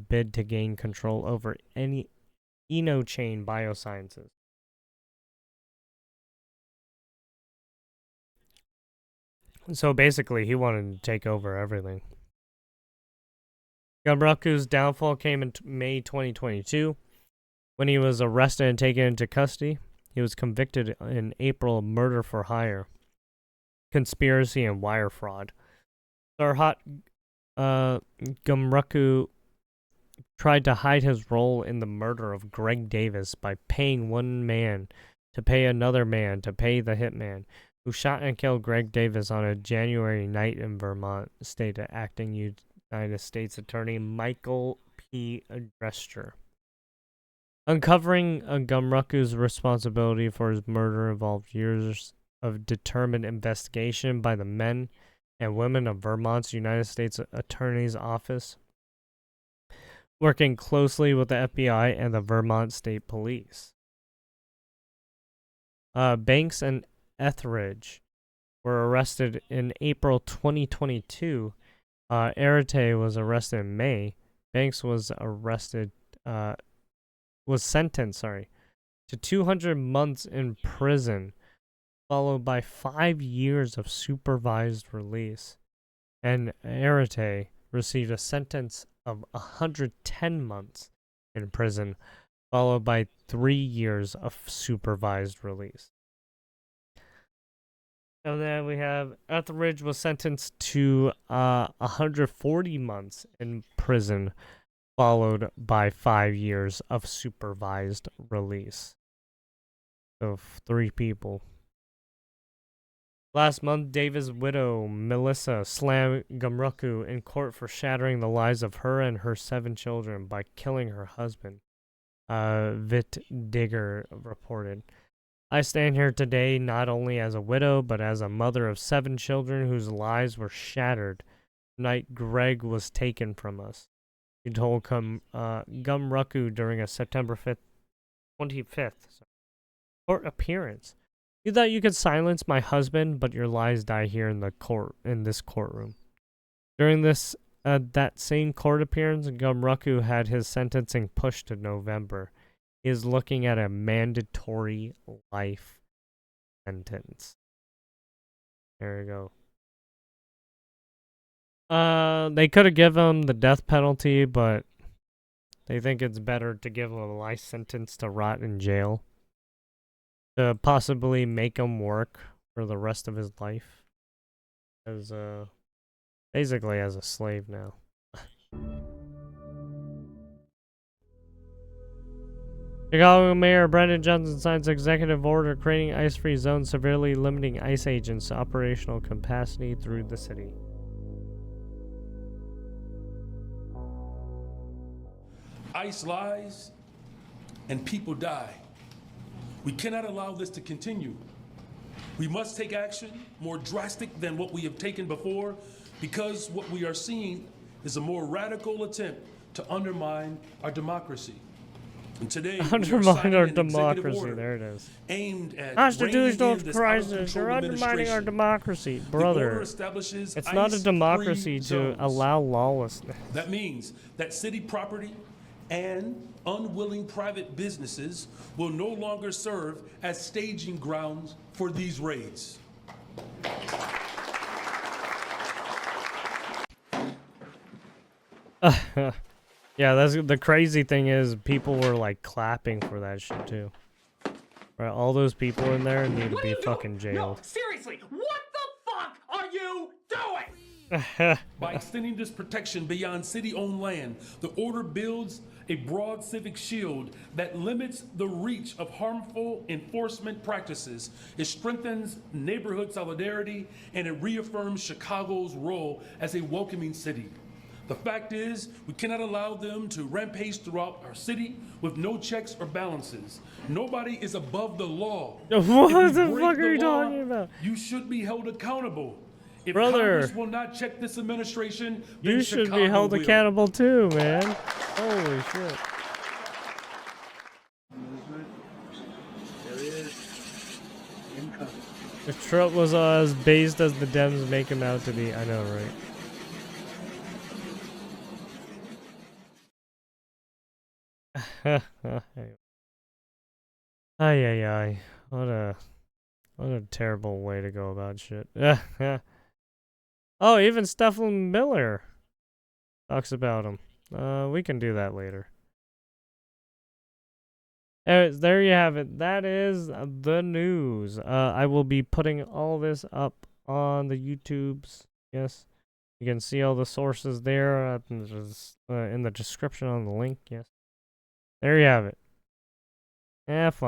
bid to gain control over any InnoChain Biosciences. So basically, he wanted to take over everything. Gumruku's downfall came in May 2022 when he was arrested and taken into custody. He was convicted in April of murder for hire, conspiracy, and wire fraud. Sarhat Gumruku tried to hide his role in the murder of Greg Davis by paying one man to pay another man to pay the hitman who shot and killed Greg Davis on a January night in Vermont, State Acting United States Attorney Michael P. Drescher. Uncovering Gumruku's responsibility for his murder involved years of determined investigation by the men and women of Vermont's United States Attorney's Office, working closely with the FBI and the Vermont State Police. Banks and Etheridge were arrested in April 2022. Arete was arrested in May. Banks was sentenced to 200 months in prison, followed by 5 years of supervised release. And Arete received a sentence of 110 months in prison, followed by 3 years of supervised release. And then we have Etheridge was sentenced to 140 months in prison, followed by 5 years of supervised release. So 3 people. Last month, Davis' widow, Melissa, slammed Gumruku in court for shattering the lives of her and her 7 children by killing her husband, Vit Digger reported. I stand here today not only as a widow, but as a mother of 7 children whose lives were shattered the night Greg was taken from us, he told Gumruku during a September 25th court appearance. You thought you could silence my husband, but your lies die here in this courtroom. During that same court appearance, Gumruku had his sentencing pushed to November. He is looking at a mandatory life sentence. There we go. They could have given him the death penalty, but they think it's better to give him a life sentence to rot in jail. To possibly make him work for the rest of his life. As, basically as a slave now. Chicago Mayor Brandon Johnson signs executive order creating ice-free zones, severely limiting ICE agents' operational capacity through the city. ICE lies and people die. We cannot allow this to continue. We must take action more drastic than what we have taken before, because what we are seeing is a more radical attempt to undermine our democracy. And today, undermine our democracy. There it is. Aimed at constitutional crisis. You're undermining our democracy, brother. It's not a democracy to allow lawlessness. That means that city property and unwilling private businesses will no longer serve as staging grounds for these raids. Yeah, that's the crazy thing is people were like clapping for that shit too. Right, all those people in there need to be fucking jailed. No, seriously, what the fuck are you doing? By extending this protection beyond city-owned land, the order builds a broad civic shield that limits the reach of harmful enforcement practices. It strengthens neighborhood solidarity, and it reaffirms Chicago's role as a welcoming city. The fact is, we cannot allow them to rampage throughout our city with no checks or balances. Nobody is above the law. What the fuck are you talking about? You should be held accountable. If Brother, Congress will not check this administration, you then should Chicago be held will. accountable too, man. Holy shit. If Trump was as based as the Dems make him out to be, I know, right? Ay. What a terrible way to go about shit. Oh, even Stephen Miller talks about him. We can do that later. Anyways, there you have it. That is the news. I will be putting all this up on the YouTubes. Yes. You can see all the sources there in the description on the link. Yes. There you have it. Have fun.